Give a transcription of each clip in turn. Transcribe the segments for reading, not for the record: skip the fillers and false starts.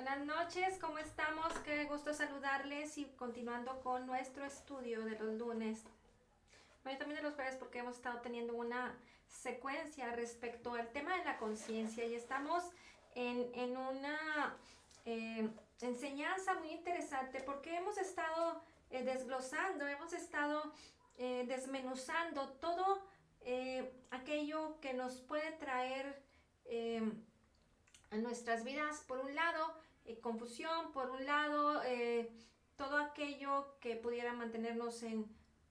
Buenas noches, ¿cómo estamos? Qué gusto saludarles y continuando con nuestro estudio de los lunes. Bueno, también de los jueves porque hemos estado teniendo una secuencia respecto al tema de la conciencia y estamos en una enseñanza muy interesante porque hemos estado desglosando, hemos estado desmenuzando todo aquello que nos puede traer a nuestras vidas, por un lado, confusión, por un lado, todo aquello que pudiera mantenernos en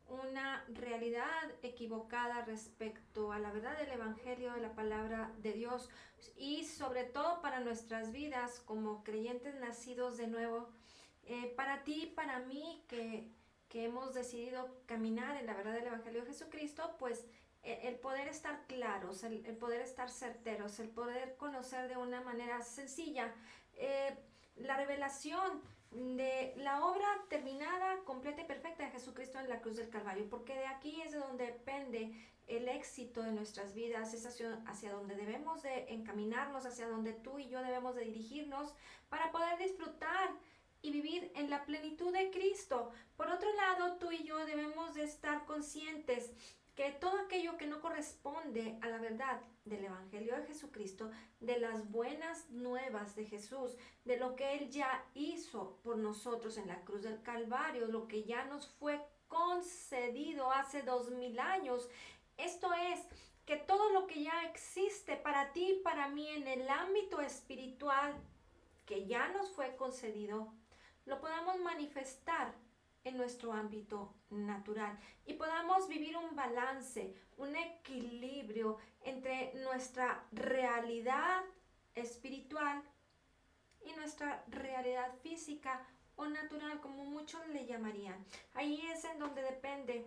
una realidad equivocada respecto a la verdad del Evangelio, de la palabra de Dios y sobre todo para nuestras vidas como creyentes nacidos de nuevo, para ti, para mí que hemos decidido caminar en la verdad del Evangelio de Jesucristo, pues el poder estar claros, el poder estar certeros, el poder conocer de una manera sencilla la revelación de la obra terminada, completa y perfecta de Jesucristo en la cruz del Calvario, porque de aquí es de donde depende el éxito de nuestras vidas, es hacia donde debemos de encaminarnos, hacia donde tú y yo debemos de dirigirnos para poder disfrutar y vivir en la plenitud de Cristo. Por otro lado, tú y yo debemos de estar conscientes que todo aquello que no corresponde a la verdad del Evangelio de Jesucristo, de las buenas nuevas de Jesús, de lo que Él ya hizo por nosotros en la cruz del Calvario, lo que ya nos fue concedido hace 2000 años, esto es, que todo lo que ya existe para ti y para mí en el ámbito espiritual, que ya nos fue concedido, lo podamos manifestar en nuestro ámbito natural y podamos vivir un balance, un equilibrio entre nuestra realidad espiritual y nuestra realidad física o natural, como muchos le llamarían. Ahí es en donde depende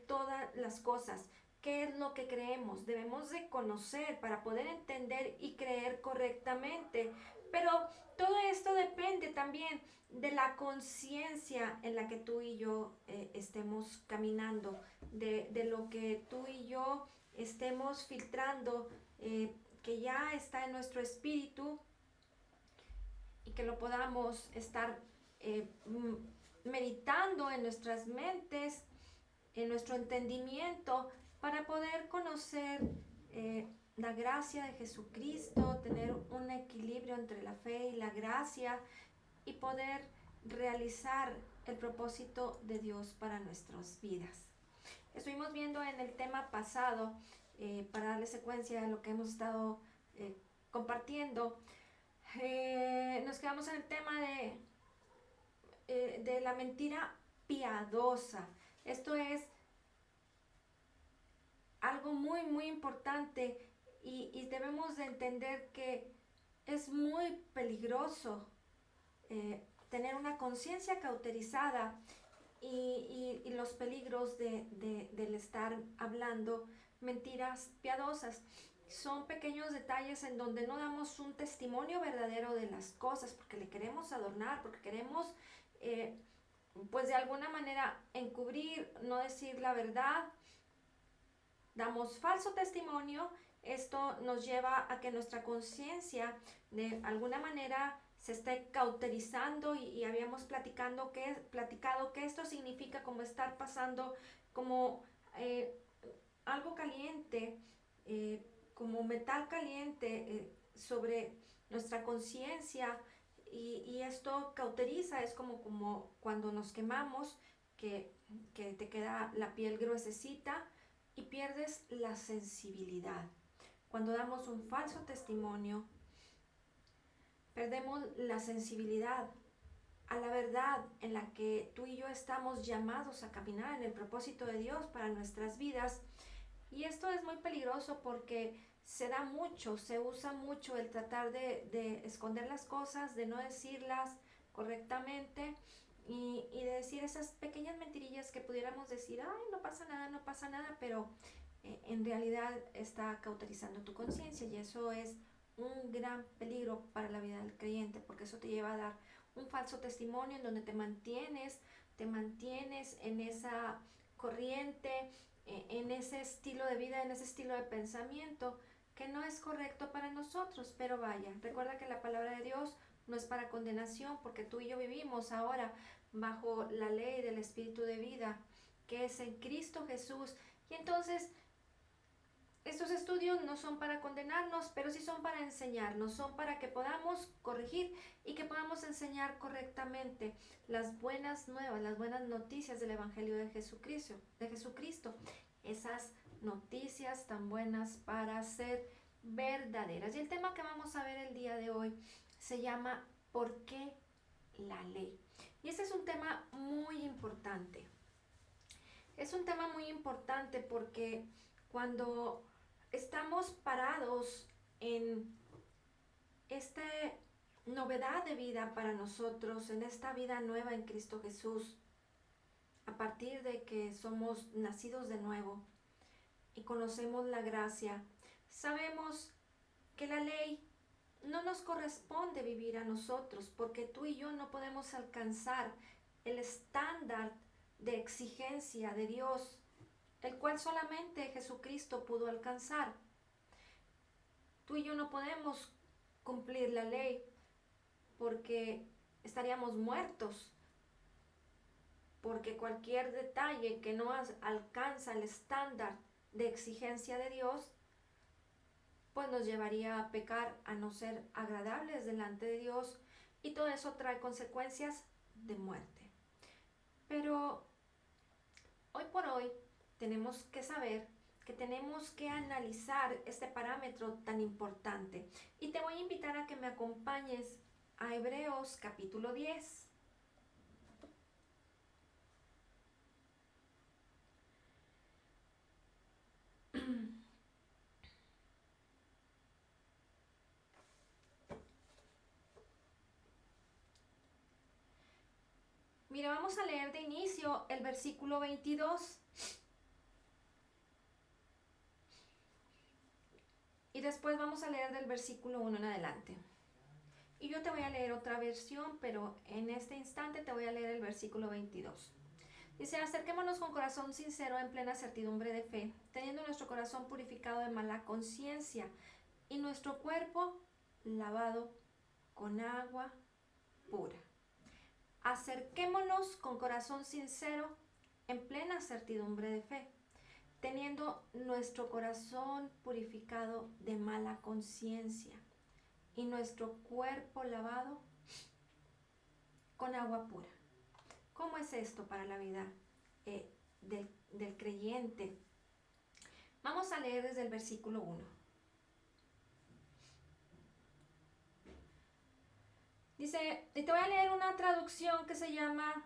todas las cosas. ¿Qué es lo que creemos? Debemos de conocer para poder entender y creer correctamente. Pero todo esto depende también de la conciencia en la que tú y yo estemos caminando, de lo que tú y yo estemos filtrando, que ya está en nuestro espíritu y que lo podamos estar meditando en nuestras mentes, en nuestro entendimiento, para poder conocer la gracia de Jesucristo, tener un equilibrio entre la fe y la gracia y poder realizar el propósito de Dios para nuestras vidas. Estuvimos viendo en el tema pasado, para darle secuencia a lo que hemos estado compartiendo, nos quedamos en el tema de la mentira piadosa. Esto es algo muy, muy importante y debemos de entender que es muy peligroso tener una conciencia cauterizada y los peligros del estar hablando mentiras piadosas. Son pequeños detalles en donde no damos un testimonio verdadero de las cosas porque le queremos adornar, porque queremos pues de alguna manera encubrir, no decir la verdad, damos falso testimonio. Esto nos lleva a que nuestra conciencia de alguna manera se esté cauterizando y habíamos platicado que esto significa como estar pasando como algo caliente, como metal caliente sobre nuestra conciencia y esto cauteriza, es como cuando nos quemamos, que, que te queda la piel gruesecita y pierdes la sensibilidad. Cuando damos un falso testimonio, perdemos la sensibilidad a la verdad en la que tú y yo estamos llamados a caminar en el propósito de Dios para nuestras vidas. Y esto es muy peligroso porque se da mucho, se usa mucho el tratar de esconder las cosas, de no decirlas correctamente y de decir esas pequeñas mentirillas que pudiéramos decir, ay, no pasa nada, pero en realidad está cauterizando tu conciencia y eso es un gran peligro para la vida del creyente porque eso te lleva a dar un falso testimonio en donde te mantienes en esa corriente, en ese estilo de vida, en ese estilo de pensamiento que no es correcto para nosotros. Pero vaya, recuerda que la palabra de Dios no es para condenación, porque tú y yo vivimos ahora bajo la ley del Espíritu de vida, que es en Cristo Jesús. Y entonces, estos estudios no son para condenarnos, pero sí son para enseñarnos, son para que podamos corregir y que podamos enseñar correctamente las buenas nuevas, las buenas noticias del Evangelio de Jesucristo. Esas noticias tan buenas para ser verdaderas. Y el tema que vamos a ver el día de hoy se llama ¿por qué la ley? Y este es un tema muy importante. Es un tema muy importante porque cuando estamos parados en esta novedad de vida para nosotros, en esta vida nueva en Cristo Jesús, a partir de que somos nacidos de nuevo y conocemos la gracia, sabemos que la ley no nos corresponde vivir a nosotros, porque tú y yo no podemos alcanzar el estándar de exigencia de Dios, el cual solamente Jesucristo pudo alcanzar. Tú y yo no podemos cumplir la ley porque estaríamos muertos, porque cualquier detalle que no alcanza el estándar de exigencia de Dios, pues nos llevaría a pecar, a no ser agradables delante de Dios, y todo eso trae consecuencias de muerte. Pero hoy por hoy tenemos que saber que tenemos que analizar este parámetro tan importante. Y te voy a invitar a que me acompañes a Hebreos capítulo 10. Mira, vamos a leer de inicio el versículo 22. Y después vamos a leer del versículo 1 en adelante. Y yo te voy a leer otra versión, pero en este instante te voy a leer el versículo 22. Dice, acerquémonos con corazón sincero en plena certidumbre de fe, teniendo nuestro corazón purificado de mala conciencia y nuestro cuerpo lavado con agua pura. Acerquémonos con corazón sincero en plena certidumbre de fe, teniendo nuestro corazón purificado de mala conciencia y nuestro cuerpo lavado con agua pura. ¿Cómo es esto para la vida del creyente? Vamos a leer desde el versículo 1. Dice, y te voy a leer una traducción que se llama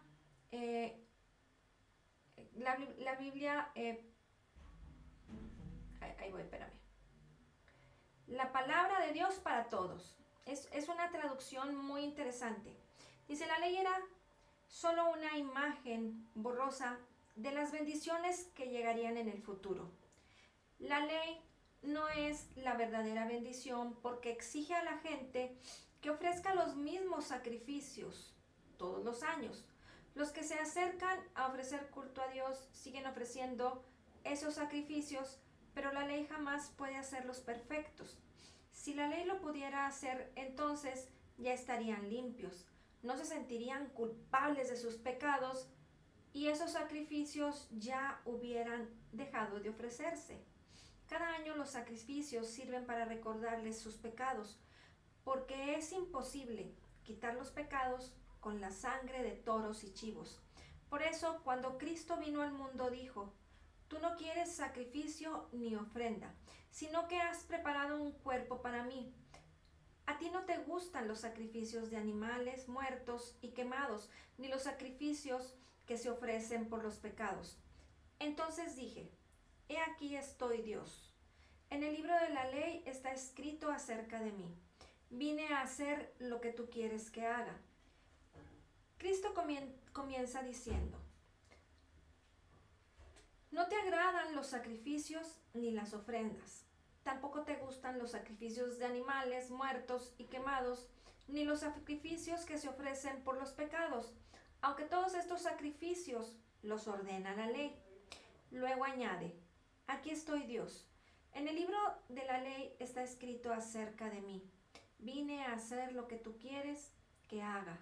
la Biblia, ahí voy, espérame. La palabra de Dios para todos. Es una traducción muy interesante. Dice, la ley era solo una imagen borrosa de las bendiciones que llegarían en el futuro. La ley no es la verdadera bendición porque exige a la gente que ofrezca los mismos sacrificios todos los años. Los que se acercan a ofrecer culto a Dios siguen ofreciendo esos sacrificios, pero la ley jamás puede hacerlos perfectos. Si la ley lo pudiera hacer, entonces ya estarían limpios, no se sentirían culpables de sus pecados y esos sacrificios ya hubieran dejado de ofrecerse. Cada año los sacrificios sirven para recordarles sus pecados, porque es imposible quitar los pecados con la sangre de toros y chivos. Por eso, cuando Cristo vino al mundo, dijo, tú no quieres sacrificio ni ofrenda, sino que has preparado un cuerpo para mí. A ti no te gustan los sacrificios de animales muertos y quemados, ni los sacrificios que se ofrecen por los pecados. Entonces dije, he aquí estoy, Dios. En el libro de la ley está escrito acerca de mí. Vine a hacer lo que tú quieres que haga. Cristo comienza diciendo, no te agradan los sacrificios ni las ofrendas. Tampoco te gustan los sacrificios de animales muertos y quemados, ni los sacrificios que se ofrecen por los pecados, aunque todos estos sacrificios los ordena la ley. Luego añade, aquí estoy, Dios. En el libro de la ley está escrito acerca de mí. vine a hacer lo que tú quieres que haga.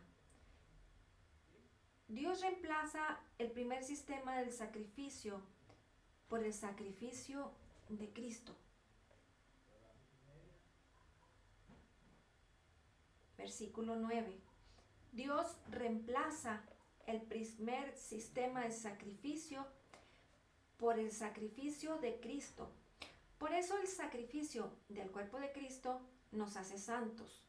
Dios reemplaza el primer sistema del sacrificio por el sacrificio de Cristo. Versículo 9. Dios reemplaza el primer sistema de sacrificio por el sacrificio de Cristo. Por eso el sacrificio del cuerpo de Cristo nos hace santos.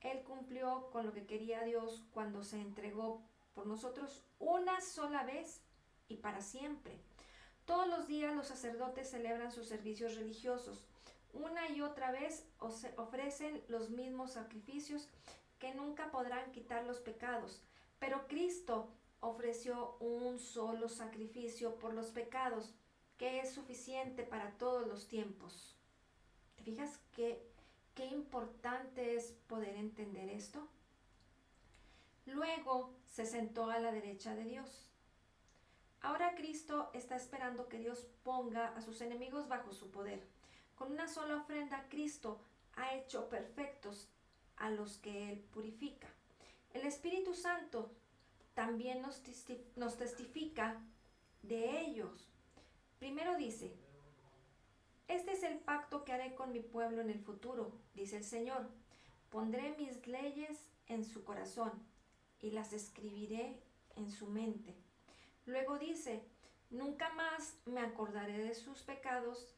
Él cumplió con lo que quería Dios cuando se entregó por nosotros una sola vez y para siempre. Todos los días los sacerdotes celebran sus servicios religiosos. Una y otra vez ofrecen los mismos sacrificios que nunca podrán quitar los pecados. Pero Cristo ofreció un solo sacrificio por los pecados, que es suficiente para todos los tiempos. ¿Te fijas qué importante es poder entender esto? Luego se sentó a la derecha de Dios. Ahora Cristo está esperando que Dios ponga a sus enemigos bajo su poder. Con una sola ofrenda, Cristo ha hecho perfectos a los que Él purifica. El Espíritu Santo también nos testifica de ellos. Primero dice: este es el pacto que haré con mi pueblo en el futuro, dice el Señor. Pondré mis leyes en su corazón y las escribiré en su mente. Luego dice: nunca más me acordaré de sus pecados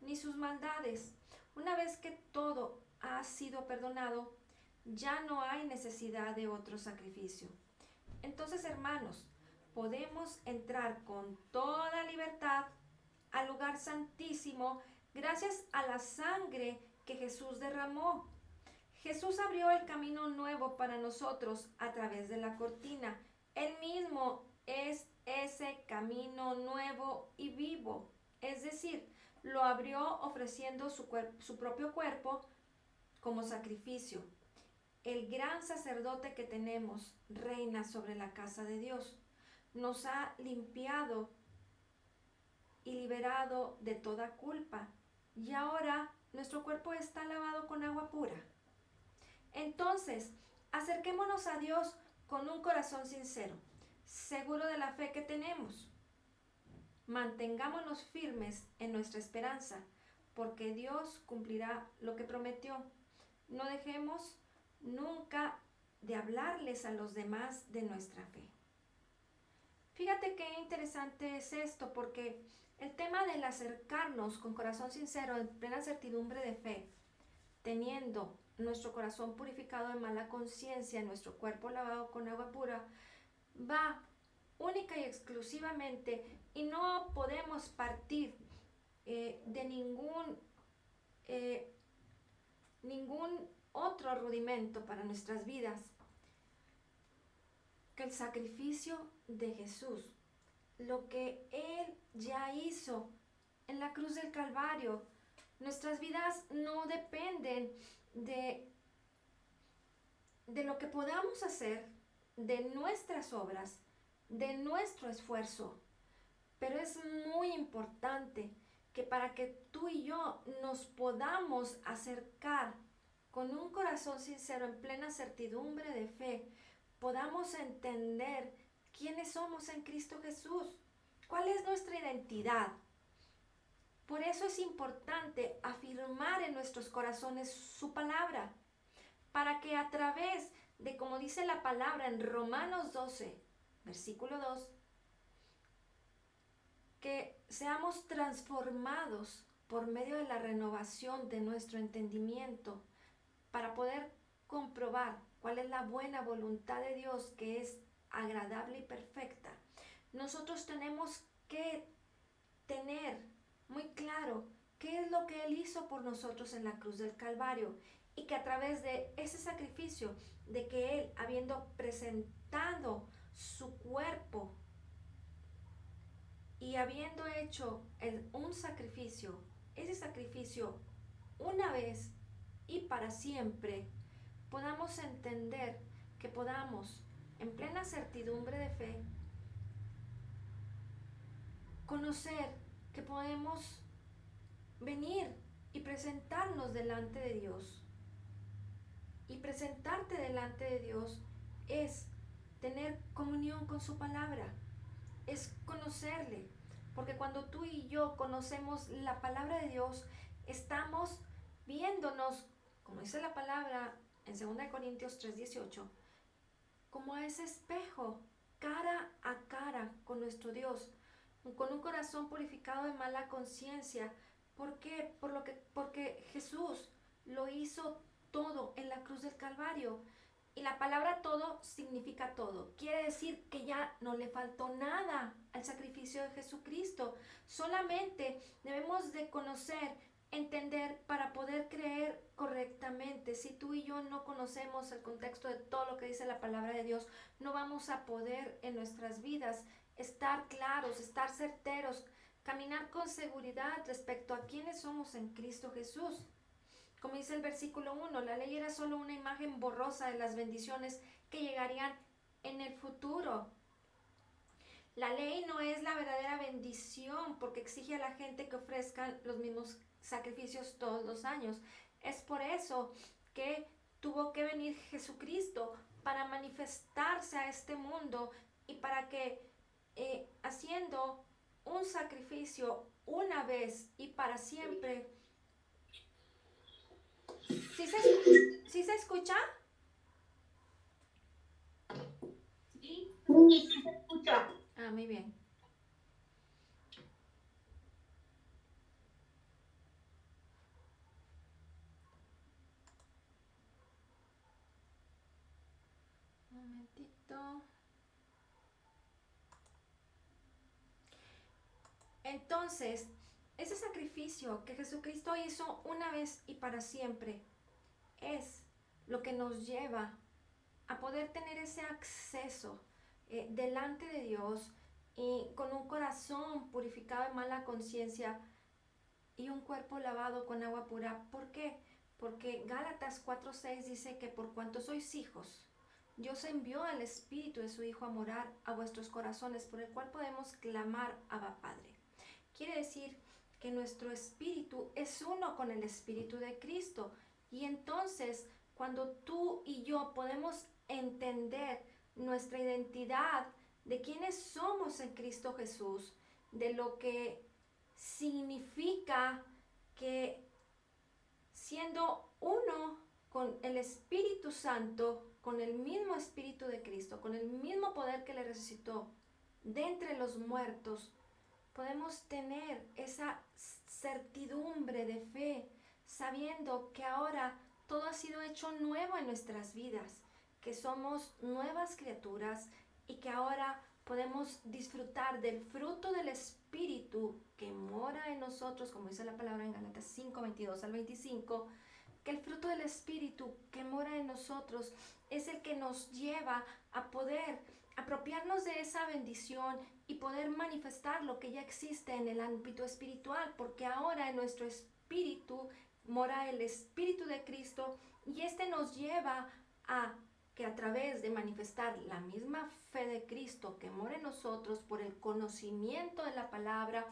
ni sus maldades. Una vez que todo ha sido perdonado, ya no hay necesidad de otro sacrificio. Entonces, hermanos, podemos entrar con toda libertad al lugar santísimo gracias a la sangre que Jesús derramó. Jesús abrió el camino nuevo para nosotros a través de la cortina. Él mismo es ese camino nuevo y vivo. Es decir, lo abrió ofreciendo su propio cuerpo como sacrificio. El gran sacerdote que tenemos reina sobre la casa de Dios. Nos ha limpiado y liberado de toda culpa. Y ahora nuestro cuerpo está lavado con agua pura. Entonces, acerquémonos a Dios con un corazón sincero, seguro de la fe que tenemos. Mantengámonos firmes en nuestra esperanza, porque Dios cumplirá lo que prometió. No dejemos nunca de hablarles a los demás de nuestra fe. Fíjate qué interesante es esto, porque el tema del acercarnos con corazón sincero, en plena certidumbre de fe, teniendo nuestro corazón purificado de mala conciencia, nuestro cuerpo lavado con agua pura, va única y exclusivamente, y no podemos partir de ningún otro rudimento para nuestras vidas que el sacrificio de Jesús, lo que Él ya hizo en la cruz del Calvario. Nuestras vidas no dependen de lo que podamos hacer, de nuestras obras, de nuestro esfuerzo. Pero es muy importante que para que tú y yo nos podamos acercar con un corazón sincero, en plena certidumbre de fe, podamos entender quiénes somos en Cristo Jesús, cuál es nuestra identidad. Por eso es importante afirmar en nuestros corazones su palabra, para que a través de, como dice la palabra en Romanos 12, versículo 2, que seamos transformados por medio de la renovación de nuestro entendimiento, para poder comprobar cuál es la buena voluntad de Dios, que es agradable y perfecta. Nosotros tenemos que tener muy claro qué es lo que Él hizo por nosotros en la cruz del Calvario, y que a través de ese sacrificio, de que Él, habiendo presentado su cuerpo y habiendo hecho un sacrificio, ese sacrificio una vez y para siempre, podamos entender que podamos, en plena certidumbre de fe, conocer que podemos venir y presentarnos delante de Dios Y presentarte delante de Dios es tener comunión con su palabra, es conocerle. Porque cuando tú y yo conocemos la palabra de Dios, estamos viéndonos, como dice la palabra en 2 Corintios 3:18, como a ese espejo, cara a cara con nuestro Dios, con un corazón purificado de mala conciencia. ¿Por qué? Porque Jesús lo hizo todo en la cruz del Calvario. Y la palabra todo significa todo. Quiere decir que ya no le faltó nada al sacrificio de Jesucristo. Solamente debemos de conocer, entender para poder creer correctamente. Si tú y yo no conocemos el contexto de todo lo que dice la palabra de Dios, no vamos a poder en nuestras vidas estar claros, estar certeros, caminar con seguridad respecto a quiénes somos en Cristo Jesús. Como dice el versículo 1, la ley era solo una imagen borrosa de las bendiciones que llegarían en el futuro. La ley no es la verdadera bendición porque exige a la gente que ofrezcan los mismos sacrificios todos los años. Es por eso que tuvo que venir Jesucristo para manifestarse a este mundo y para que haciendo un sacrificio una vez y para siempre. ¿Sí se escucha? Sí, sí se escucha. Ah, muy bien. Un momentito. Entonces, ese sacrificio que Jesucristo hizo una vez y para siempre es lo que nos lleva a poder tener ese acceso delante de Dios y con un corazón purificado de mala conciencia y un cuerpo lavado con agua pura. ¿Por qué? Porque Gálatas 4:6 dice que por cuanto sois hijos, Dios envió al Espíritu de su Hijo a morar a vuestros corazones, por el cual podemos clamar Abba Padre. Quiere decir que nuestro espíritu es uno con el Espíritu de Cristo. Y entonces, cuando tú y yo podemos entender nuestra identidad, de quiénes somos en Cristo Jesús, de lo que significa que siendo uno con el Espíritu Santo, con el mismo Espíritu de Cristo, con el mismo poder que le resucitó de entre los muertos, podemos tener esa certidumbre de fe, sabiendo que ahora todo ha sido hecho nuevo en nuestras vidas, que somos nuevas criaturas y que ahora podemos disfrutar del fruto del Espíritu que mora en nosotros, como dice la palabra en Gálatas 5:22-25, que el fruto del Espíritu que mora en nosotros es el que nos lleva a poder apropiarnos de esa bendición y poder manifestar lo que ya existe en el ámbito espiritual, porque ahora en nuestro espíritu mora el Espíritu de Cristo y este nos lleva a que a través de manifestar la misma fe de Cristo que mora en nosotros por el conocimiento de la palabra,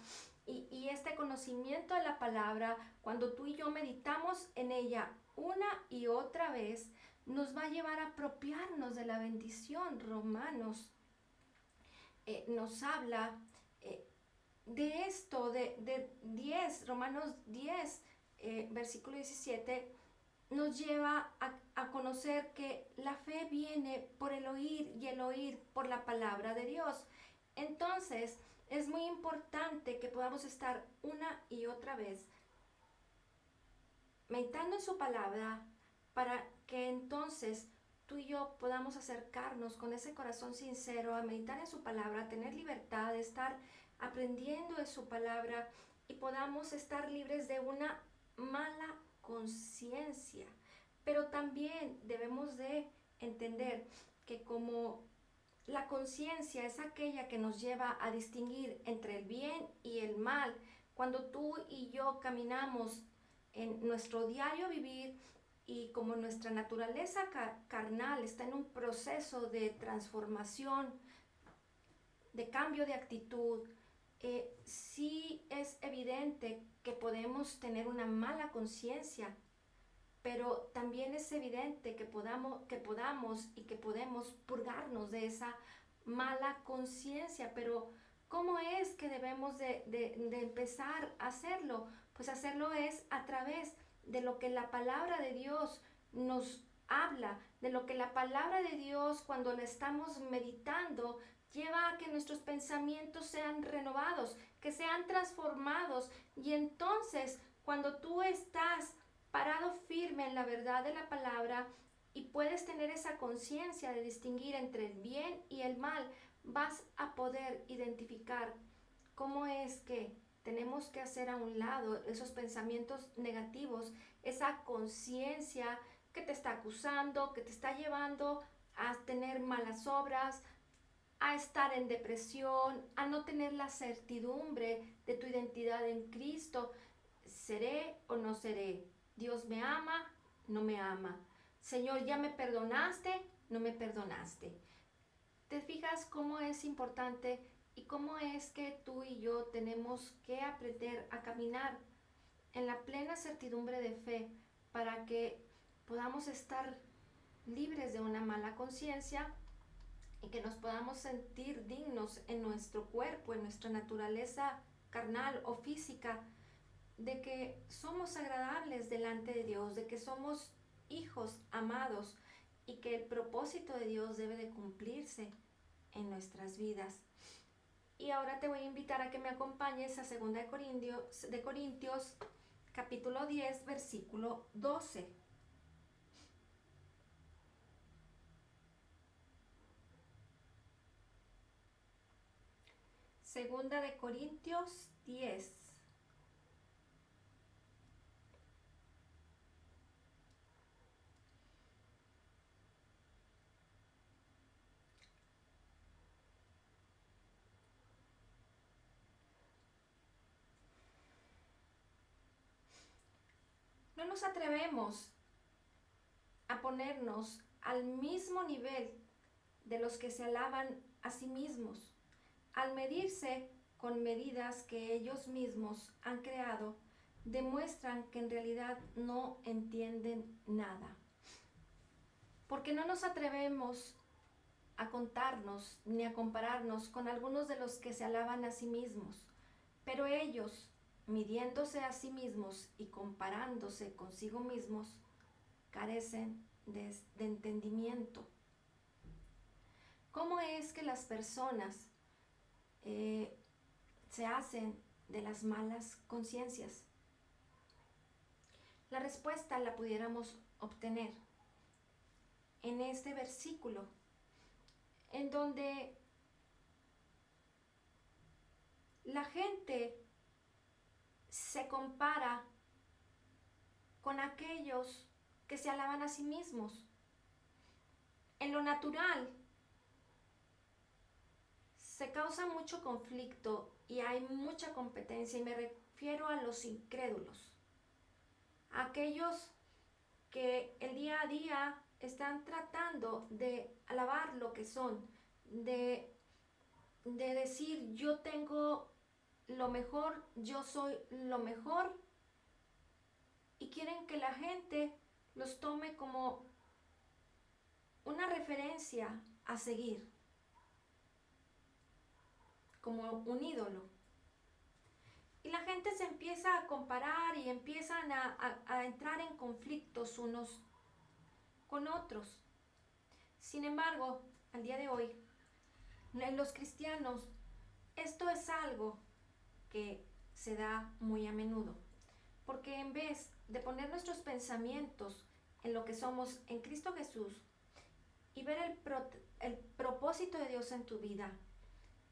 y este conocimiento de la palabra, cuando tú y yo meditamos en ella una y otra vez, nos va a llevar a apropiarnos de la bendición. Romanos nos habla de esto, de 10, Romanos 10, versículo 17, nos lleva a conocer que la fe viene por el oír y el oír por la palabra de Dios. Entonces, es muy importante que podamos estar una y otra vez meditando en su palabra para que entonces tú y yo podamos acercarnos con ese corazón sincero a meditar en su palabra, a tener libertad, de estar aprendiendo de su palabra y podamos estar libres de una mala conciencia. Pero también debemos de entender que como la conciencia es aquella que nos lleva a distinguir entre el bien y el mal, cuando tú y yo caminamos en nuestro diario vivir y como nuestra naturaleza carnal está en un proceso de transformación, de cambio de actitud, sí es evidente que podemos tener una mala conciencia, pero también es evidente que podamos y que podemos purgarnos de esa mala conciencia. Pero ¿cómo es que debemos de empezar a hacerlo? Pues hacerlo es a través de lo que la palabra de Dios nos habla, de lo que la palabra de Dios, cuando la estamos meditando, lleva a que nuestros pensamientos sean renovados, que sean transformados. Y entonces, cuando tú estás parado firme en la verdad de la palabra y puedes tener esa conciencia de distinguir entre el bien y el mal, vas a poder identificar cómo es que tenemos que hacer a un lado esos pensamientos negativos, esa conciencia que te está acusando, que te está llevando a tener malas obras, a estar en depresión, a no tener la certidumbre de tu identidad en Cristo. ¿Seré o no seré? ¿Dios me ama? ¿No me ama? Señor, ¿ya me perdonaste? ¿No me perdonaste? ¿Te fijas cómo es importante y cómo es que tú y yo tenemos que aprender a caminar en la plena certidumbre de fe para que podamos estar libres de una mala conciencia y que nos podamos sentir dignos en nuestro cuerpo, en nuestra naturaleza carnal o física, de que somos agradables delante de Dios, de que somos hijos amados y que el propósito de Dios debe de cumplirse en nuestras vidas. Y ahora te voy a invitar a que me acompañes a 2 Corintios capítulo 10, versículo 12. Segunda de Corintios 10. No nos atrevemos a ponernos al mismo nivel de los que se alaban a sí mismos, al medirse con medidas que ellos mismos han creado, demuestran que en realidad no entienden nada. Porque no nos atrevemos a contarnos ni a compararnos con algunos de los que se alaban a sí mismos, pero ellos, midiéndose a sí mismos y comparándose consigo mismos, carecen de entendimiento. ¿Cómo es que las personas se hacen de las malas conciencias? La respuesta la pudiéramos obtener en este versículo, en donde la gente se compara con aquellos que se alaban a sí mismos. En lo natural se causa mucho conflicto y hay mucha competencia, y me refiero a los incrédulos, aquellos que el día a día están tratando de alabar lo que son, de decir yo tengo lo mejor, yo soy lo mejor, y quieren que la gente los tome como una referencia a seguir, como un ídolo. Y la gente se empieza a comparar y empiezan a entrar en conflictos unos con otros. Sin embargo, al día de hoy, en los cristianos, esto es algo que se da muy a menudo, porque en vez de poner nuestros pensamientos en lo que somos en Cristo Jesús y ver el propósito de Dios en tu vida,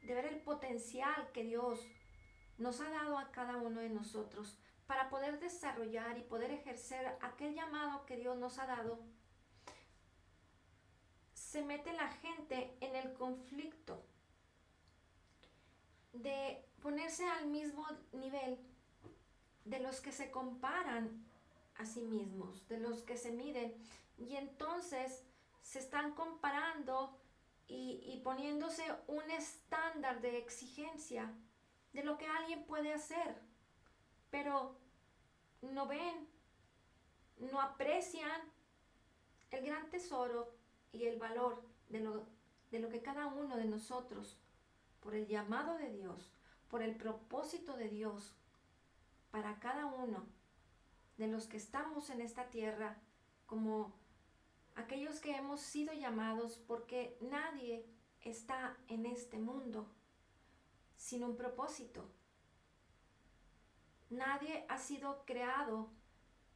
de ver el potencial que Dios nos ha dado a cada uno de nosotros para poder desarrollar y poder ejercer aquel llamado que Dios nos ha dado, se mete la gente en el conflicto de ponerse al mismo nivel de los que se comparan a sí mismos, de los que se miden, y entonces se están comparando y poniéndose un estándar de exigencia de lo que alguien puede hacer, pero no ven no aprecian el gran tesoro y el valor de lo que cada uno de nosotros, por el llamado de Dios, por el propósito de Dios, para cada uno de los que estamos en esta tierra, como aquellos que hemos sido llamados, porque nadie está en este mundo sin un propósito. Nadie ha sido creado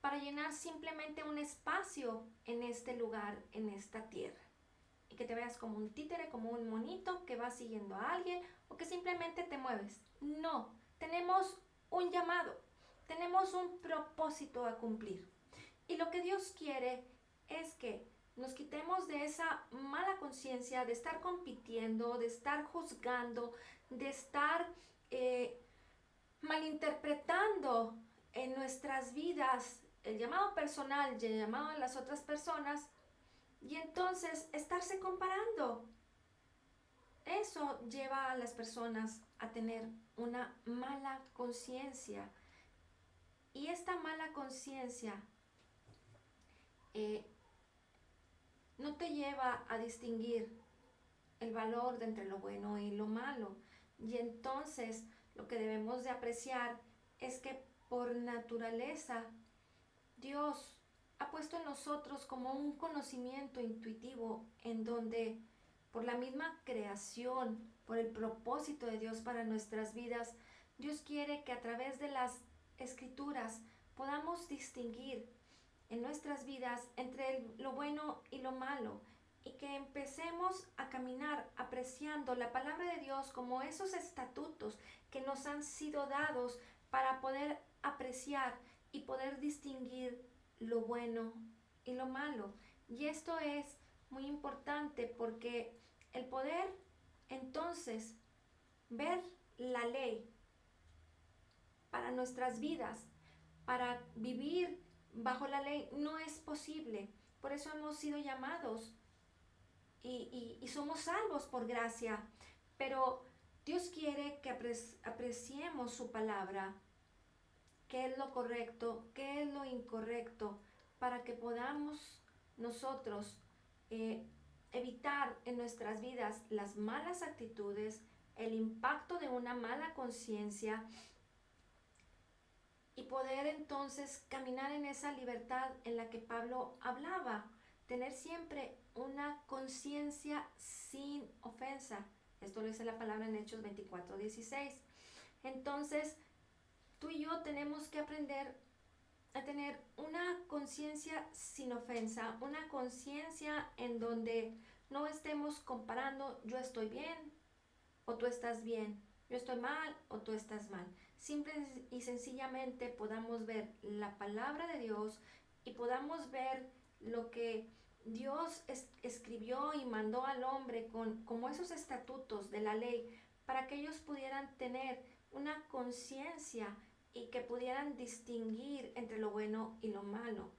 para llenar simplemente un espacio en este lugar, en esta tierra. Y que te veas como un títere, como un monito que va siguiendo a alguien o que simplemente te mueves. No, tenemos un llamado, tenemos un propósito a cumplir. Y lo que Dios quiere es que nos quitemos de esa mala conciencia de estar compitiendo, de estar juzgando, de estar malinterpretando en nuestras vidas el llamado personal y el llamado de las otras personas, y entonces estarse comparando. Eso lleva a las personas a tener una mala conciencia, y esta mala conciencia no te lleva a distinguir el valor de entre lo bueno y lo malo. Y entonces lo que debemos de apreciar es que por naturaleza Dios ha puesto en nosotros como un conocimiento intuitivo en donde por la misma creación, por el propósito de Dios para nuestras vidas, Dios quiere que a través de las escrituras podamos distinguir en nuestras vidas entre lo bueno y lo malo, y que empecemos a caminar apreciando la palabra de Dios como esos estatutos que nos han sido dados para poder apreciar y poder distinguir lo bueno y lo malo. Y esto es muy importante porque el poder entonces ver la ley para nuestras vidas, para vivir bajo la ley, no es posible. Por eso hemos sido llamados y somos salvos por gracia. Pero Dios quiere que apreciemos su palabra, qué es lo correcto, qué es lo incorrecto, para que podamos nosotros evitar en nuestras vidas las malas actitudes, el impacto de una mala conciencia, y poder entonces caminar en esa libertad en la que Pablo hablaba, tener siempre una conciencia sin ofensa. Esto lo dice la palabra en Hechos 24:16. Entonces, tú y yo tenemos que aprender a tener una conciencia sin ofensa, una conciencia en donde no estemos comparando yo estoy bien o tú estás bien, yo estoy mal o tú estás mal. Simple y sencillamente podamos ver la palabra de Dios y podamos ver lo que Dios escribió y mandó al hombre como esos estatutos de la ley, para que ellos pudieran tener una conciencia y que pudieran distinguir entre lo bueno y lo malo.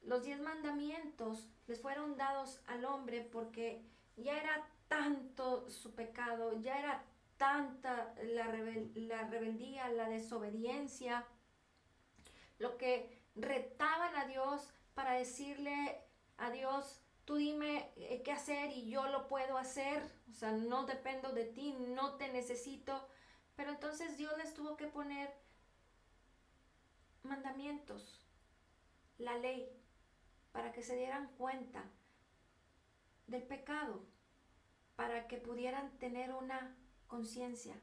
Los 10 mandamientos les fueron dados al hombre porque ya era tanto su pecado, ya era tanta la rebeldía, la desobediencia, lo que retaban a Dios para decirle a Dios, tú dime qué hacer y yo lo puedo hacer, o sea, no dependo de ti, no te necesito. Pero entonces Dios les tuvo que poner mandamientos, la ley, para que se dieran cuenta del pecado, para que pudieran tener una conciencia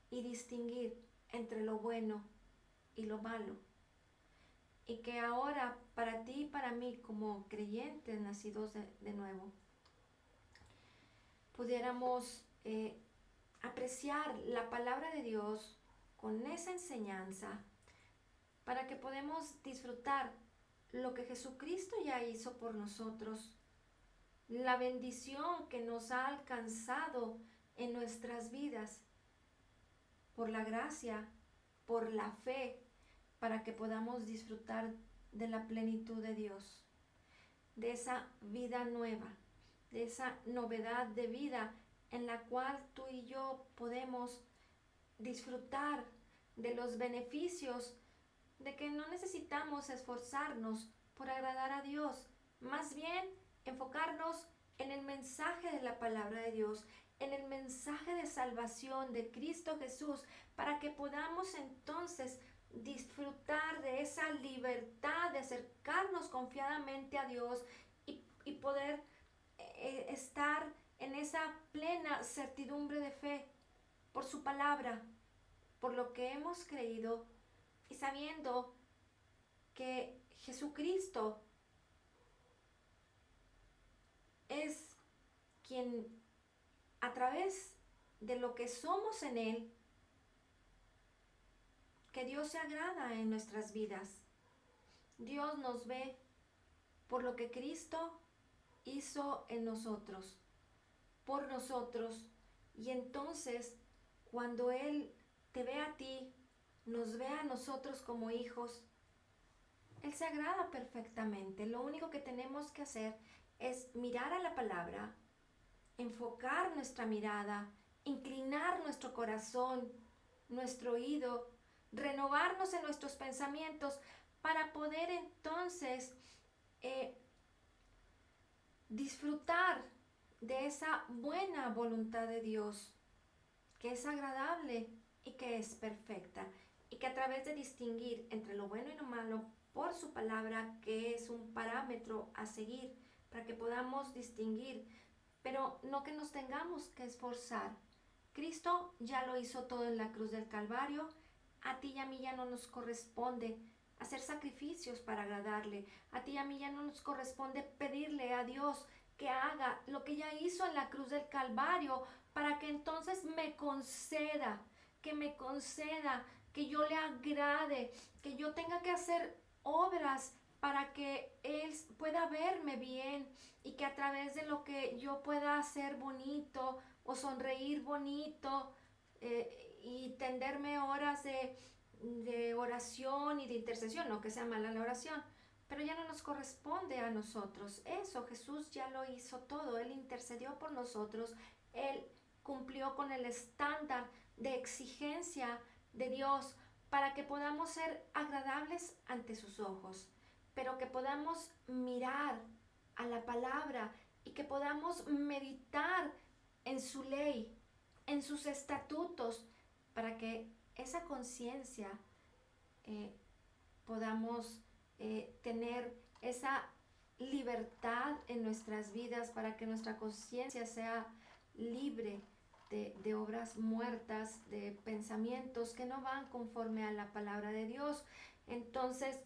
y distinguir entre lo bueno y lo malo. Y que ahora para ti y para mí, como creyentes nacidos de nuevo, pudiéramos apreciar la palabra de Dios con esa enseñanza, para que podamos disfrutar lo que Jesucristo ya hizo por nosotros, la bendición que nos ha alcanzado en nuestras vidas, por la gracia, por la fe, para que podamos disfrutar de la plenitud de Dios, de esa vida nueva, de esa novedad de vida en la cual tú y yo podemos disfrutar de los beneficios de que no necesitamos esforzarnos por agradar a Dios. Más bien, enfocarnos en el mensaje de la palabra de Dios, en el mensaje de salvación de Cristo Jesús, para que podamos entonces disfrutar de esa libertad de acercarnos confiadamente a Dios y poder estar en esa plena certidumbre de fe por su palabra, por lo que hemos creído y sabiendo que Jesucristo es quien a través de lo que somos en Él, que Dios se agrada en nuestras vidas. Dios nos ve por lo que Cristo hizo en nosotros, por nosotros. Y entonces, cuando Él te ve a ti, nos ve a nosotros como hijos, Él se agrada perfectamente. Lo único que tenemos que hacer es mirar a la palabra, enfocar nuestra mirada, inclinar nuestro corazón, nuestro oído, renovarnos en nuestros pensamientos para poder entonces disfrutar de esa buena voluntad de Dios, que es agradable y que es perfecta, y que a través de distinguir entre lo bueno y lo malo por su palabra, que es un parámetro a seguir para que podamos distinguir, pero no que nos tengamos que esforzar. Cristo ya lo hizo todo en la cruz del Calvario. A ti y a mí ya no nos corresponde hacer sacrificios para agradarle. A ti y a mí ya no nos corresponde pedirle a Dios que haga lo que ya hizo en la cruz del Calvario para que entonces me conceda, que yo le agrade, que yo tenga que hacer obras para que Él pueda verme bien y que a través de lo que yo pueda hacer bonito o sonreír bonito y tenderme horas de oración y de intercesión, no que sea mala la oración, pero ya no nos corresponde a nosotros. Eso Jesús ya lo hizo todo. Él intercedió por nosotros. Él cumplió con el estándar de exigencia de Dios para que podamos ser agradables ante sus ojos, pero que podamos mirar a la palabra y que podamos meditar en su ley, en sus estatutos, para que esa conciencia podamos tener esa libertad en nuestras vidas, para que nuestra conciencia sea libre de obras muertas, de pensamientos que no van conforme a la palabra de Dios. Entonces,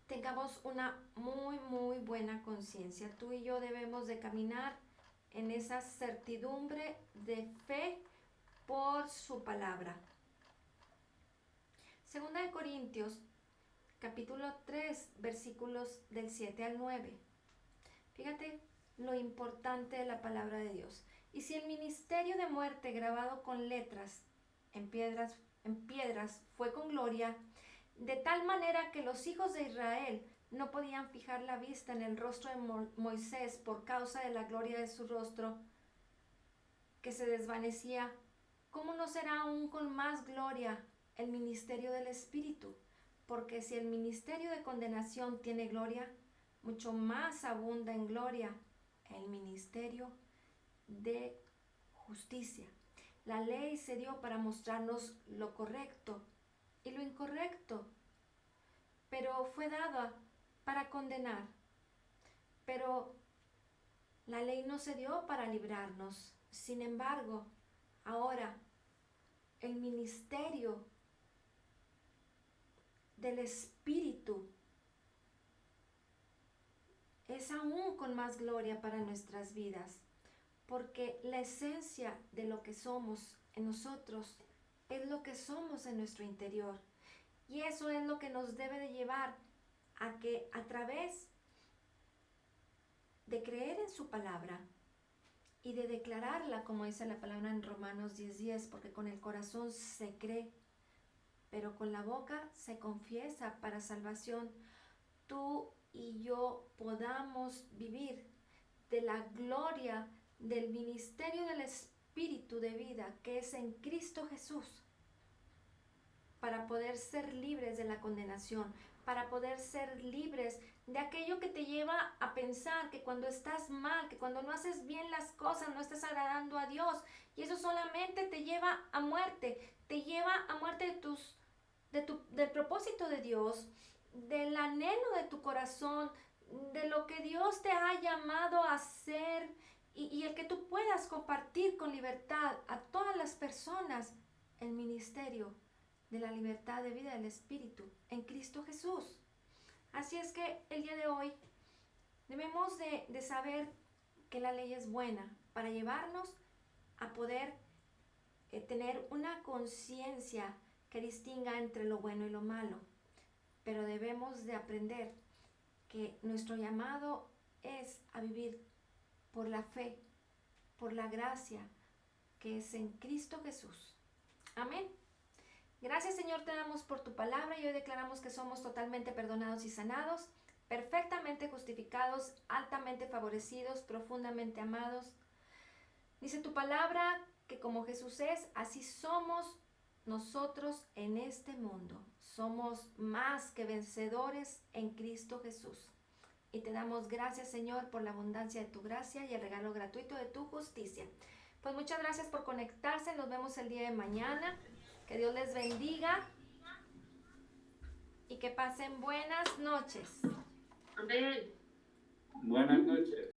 tengamos una muy buena conciencia. Tú y yo debemos de caminar en esa certidumbre de fe por su palabra. Segunda de Corintios, capítulo 3, versículos del 7 al 9. Fíjate lo importante de la palabra de Dios. Y si el ministerio de muerte grabado con letras en piedras fue con gloria, de tal manera que los hijos de Israel no podían fijar la vista en el rostro de Moisés por causa de la gloria de su rostro que se desvanecía, ¿cómo no será aún con más gloria el ministerio del Espíritu? Porque si el ministerio de condenación tiene gloria, mucho más abunda en gloria el ministerio de justicia. La ley se dio para mostrarnos lo correcto y lo incorrecto, pero fue dada para condenar. Pero la ley no se dio para librarnos. Sin embargo, ahora el ministerio del Espíritu es aún con más gloria para nuestras vidas, porque la esencia de lo que somos en nosotros es lo que somos en nuestro interior. Y eso es lo que nos debe de llevar a que a través de creer en su palabra y de declararla, como dice la palabra en Romanos 10:10, porque con el corazón se cree, pero con la boca se confiesa para salvación, tú y yo podamos vivir de la gloria del ministerio del Espíritu de vida que es en Cristo Jesús, para poder ser libres de la condenación, para poder ser libres de aquello que te lleva a pensar que cuando estás mal, que cuando no haces bien las cosas, no estás agradando a Dios. Y eso solamente te lleva a muerte, te lleva a muerte del propósito de Dios, del anhelo de tu corazón, de lo que Dios te ha llamado a hacer y el que tú puedas compartir con libertad a todas las personas el ministerio de la libertad de vida del Espíritu en Cristo Jesús. Así es que el día de hoy debemos de saber que la ley es buena para llevarnos a poder tener una conciencia que distinga entre lo bueno y lo malo. Pero debemos de aprender que nuestro llamado es a vivir por la fe, por la gracia que es en Cristo Jesús. Amén. Gracias, Señor, te damos por tu palabra y hoy declaramos que somos totalmente perdonados y sanados, perfectamente justificados, altamente favorecidos, profundamente amados. Dice tu palabra que como Jesús es, así somos nosotros en este mundo. Somos más que vencedores en Cristo Jesús. Y te damos gracias, Señor, por la abundancia de tu gracia y el regalo gratuito de tu justicia. Pues muchas gracias por conectarse. Nos vemos el día de mañana. Que Dios les bendiga y que pasen buenas noches. Amén. Buenas noches.